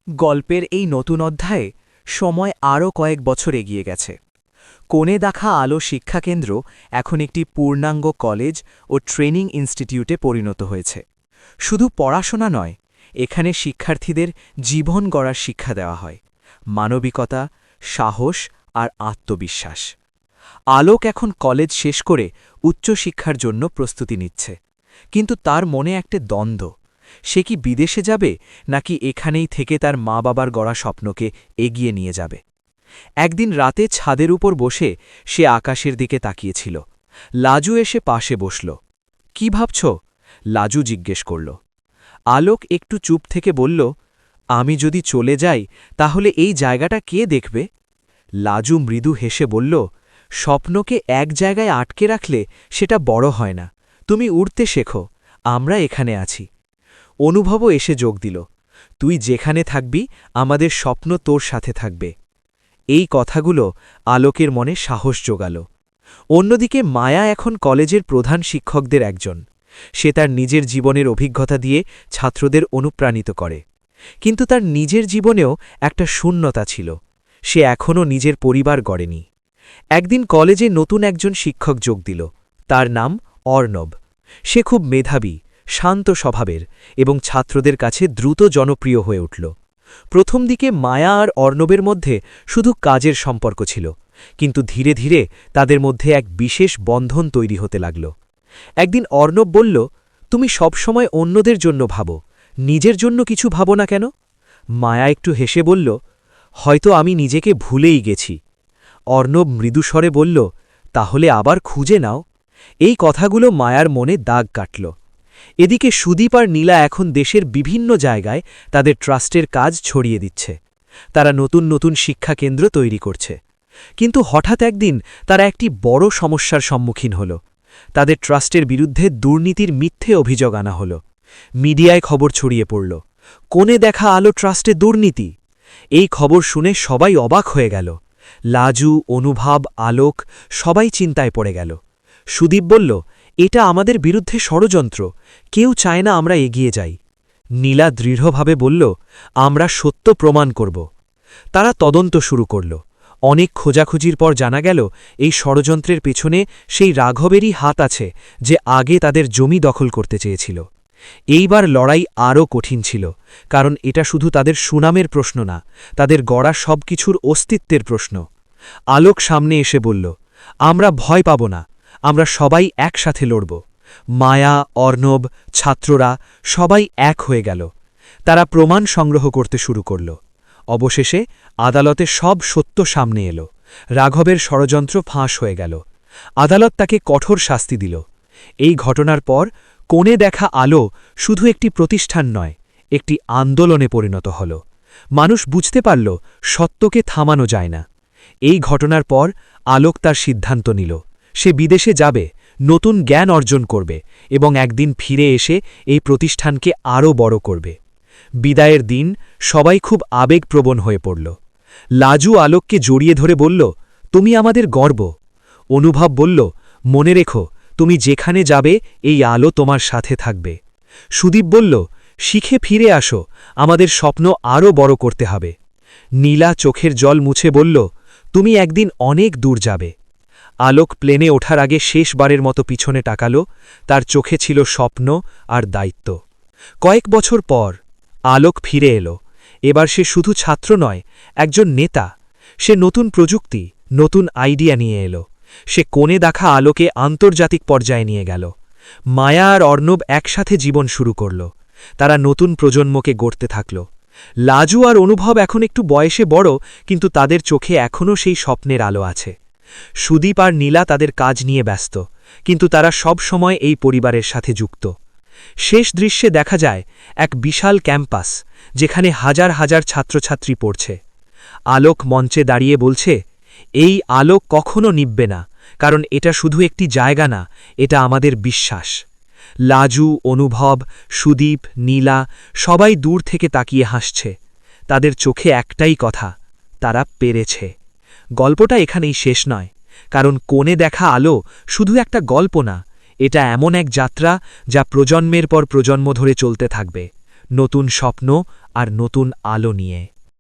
গল্পের এই নতুন অধ্যায়ে সময় আরও কয়েক বছর এগিয়ে গেছে। কোণে দেখা আলো শিক্ষাকেন্দ্র এখন একটি পূর্ণাঙ্গ কলেজ ও ট্রেনিং ইনস্টিটিউটে পরিণত হয়েছে। শুধু পড়াশোনা নয়, এখানে শিক্ষার্থীদের জীবন গড়ার শিক্ষা দেওয়া হয়, মানবিকতা, সাহস আর আত্মবিশ্বাস। আলোক এখন কলেজ শেষ করে উচ্চশিক্ষার জন্য প্রস্তুতি নিচ্ছে, কিন্তু তার মনে একটা দ্বন্দ্ব। সে কি বিদেশে যাবে, নাকি এখানেই থেকে তার মা বাবার গড়া স্বপ্নকে এগিয়ে নিয়ে যাবে? একদিন রাতে ছাদের উপর বসে সে আকাশের দিকে তাকিয়েছিল। লাজু এসে পাশে বসল। কি ভাবছ? লাজু জিজ্ঞেস করল। আলোক একটু চুপ থেকে বলল, আমি যদি চলে যাই তাহলে এই জায়গাটা কে দেখবে? লাজু মৃদু হেসে বলল, স্বপ্নকে এক জায়গায় আটকে রাখলে সেটা বড় হয় না। তুমি উড়তে শেখো, আমরা এখানে আছি। অনুভবও এসে যোগ দিল, তুই যেখানে থাকবি আমাদের স্বপ্ন তোর সাথে থাকবে। এই কথাগুলো আলোকের মনে সাহস জোগাল। অন্যদিকে মায়া এখন কলেজের প্রধান শিক্ষকদের একজন। সে তার নিজের জীবনের অভিজ্ঞতা দিয়ে ছাত্রদের অনুপ্রাণিত করে, কিন্তু তার নিজের জীবনেও একটা শূন্যতা ছিল। সে এখনও নিজের পরিবার গড়েনি। একদিন কলেজে নতুন একজন শিক্ষক যোগ দিল। তার নাম অর্ণব। সে খুব মেধাবী, শান্ত স্বভাবের এবং ছাত্রদের কাছে দ্রুত জনপ্রিয় হয়ে উঠল। প্রথম দিকে মায়া আর অর্ণবের মধ্যে শুধু কাজের সম্পর্ক ছিল, কিন্তু ধীরে ধীরে তাদের মধ্যে এক বিশেষ বন্ধন তৈরি হতে লাগল। একদিন অর্ণব বলল, তুমি সবসময় অন্যদের জন্য ভাবো, নিজের জন্য কিছু ভাবো না কেন? মায়া একটু হেসে বলল, হয়তো আমি নিজেকে ভুলেই গেছি। অর্ণব মৃদুস্বরে বলল, তাহলে আবার খুঁজে নাও। এই কথাগুলো মায়ার মনে দাগ কাটল। এদিকে সুদীপ আর নীলা এখন দেশের বিভিন্ন জায়গায় তাদের ট্রাস্টের কাজ ছড়িয়ে দিচ্ছে। তারা নতুন নতুন শিক্ষাকেন্দ্র তৈরি করছে। কিন্তু হঠাৎ একদিন তারা একটি বড় সমস্যার সম্মুখীন হল। তাদের ট্রাস্টের বিরুদ্ধে দুর্নীতির মিথ্যে অভিযোগ আনা হল। মিডিয়ায় খবর ছড়িয়ে পড়ল, কোণে দেখা আলো ট্রাস্টে দুর্নীতি। এই খবর শুনে সবাই অবাক হয়ে গেল। লাজু, অনুভব, আলোক সবাই চিন্তায় পড়ে গেল। সুদীপ বলল, এটা আমাদের বিরুদ্ধে ষড়যন্ত্র, কেউ চায় না আমরা এগিয়ে যাই। নীলা দৃঢ়ভাবে বলল, আমরা সত্য প্রমাণ করব। তারা তদন্ত শুরু করল। অনেক খোঁজাখুঁজির পর জানা গেল এই ষড়যন্ত্রের পেছনে সেই রাঘবেরই হাত আছে, যে আগে তাদের জমি দখল করতে চেয়েছিল। এইবার লড়াই আরও কঠিন ছিল, কারণ এটা শুধু তাদের সুনামের প্রশ্ন না, তাদের গড়া সবকিছুর অস্তিত্বের প্রশ্ন। আলোক সামনে এসে বলল, আমরা ভয় পাব না, আমরা সবাই একসাথে লড়ব। মায়া, অর্ণব, ছাত্ররা সবাই এক হয়ে গেল। তারা প্রমাণ সংগ্রহ করতে শুরু করল। অবশেষে আদালতে সব সত্য সামনে এলো। রাঘবের ষড়যন্ত্র ফাঁস হয়ে গেল। আদালত তাকে কঠোর শাস্তি দিল। এই ঘটনার পর কোণে দেখা আলো শুধু একটি প্রতিষ্ঠান নয়, একটি আন্দোলনে পরিণত হল। মানুষ বুঝতে পারল সত্যকে থামানো যায় না। এই ঘটনার পর আলোক তার সিদ্ধান্ত নিল, সে বিদেশে যাবে, নতুন জ্ঞান অর্জন করবে এবং একদিন ফিরে এসে এই প্রতিষ্ঠানকে আরও বড় করবে। বিদায়ের দিন সবাই খুব আবেগপ্রবণ হয়ে পড়ল। লাজু আলোককে জড়িয়ে ধরে বলল, তুমি আমাদের গর্ব। অনুভব বলল, মনে রেখো, তুমি যেখানে যাবে এই আলো তোমার সাথে থাকবে। সুদীপ বলল, শিখে ফিরে আসো, আমাদের স্বপ্ন আরও বড় করতে হবে। নীলা চোখের জল মুছে বলল, তুমি একদিন অনেক দূর যাবে। আলোক প্লেনে ওঠার আগে শেষবারের মতো পিছনে তাকাল। তার চোখে ছিল স্বপ্ন আর দায়িত্ব। কয়েক বছর পর আলোক ফিরে এলো। এবার সে শুধু ছাত্র নয়, একজন নেতা। সে নতুন প্রযুক্তি, নতুন আইডিয়া নিয়ে এলো। সে কোণে দেখা আলোকে আন্তর্জাতিক পর্যায়ে নিয়ে গেল। মায়া আর অর্ণব একসাথে জীবন শুরু করল। তারা নতুন প্রজন্মকে গড়তে থাকল। লাজু আর অনুভব এখন একটু বয়সে বড়, কিন্তু তাদের চোখে এখনও সেই স্বপ্নের আলো আছে। সুদীপ আর নীলা তাদের কাজ নিয়ে ব্যস্ত, কিন্তু তারা সব সময় এই পরিবারের সাথে যুক্ত। শেষ দৃশ্যে দেখা যায় এক বিশাল ক্যাম্পাস, যেখানে হাজার হাজার ছাত্রছাত্রী পড়ছে। আলোক মঞ্চে দাঁড়িয়ে বলছে, এই আলো কখনো নিববে না, কারণ এটা শুধু একটি জায়গা না, এটা আমাদের বিশ্বাস। লাজু, অনুভব, সুদীপ, নীলা সবাই দূর থেকে তাকিয়ে হাসছে। তাদের চোখে একটাই কথা, তারা পেরেছে। গল্পটা এখানেই শেষ নয়, কারণ কোণে দেখা আলো শুধু একটা গল্প না, এটা এমন এক যাত্রা যা প্রজন্মের পর প্রজন্ম ধরে চলতে থাকবে। নতুন স্বপ্ন, আর নতুন আলো নিয়ে।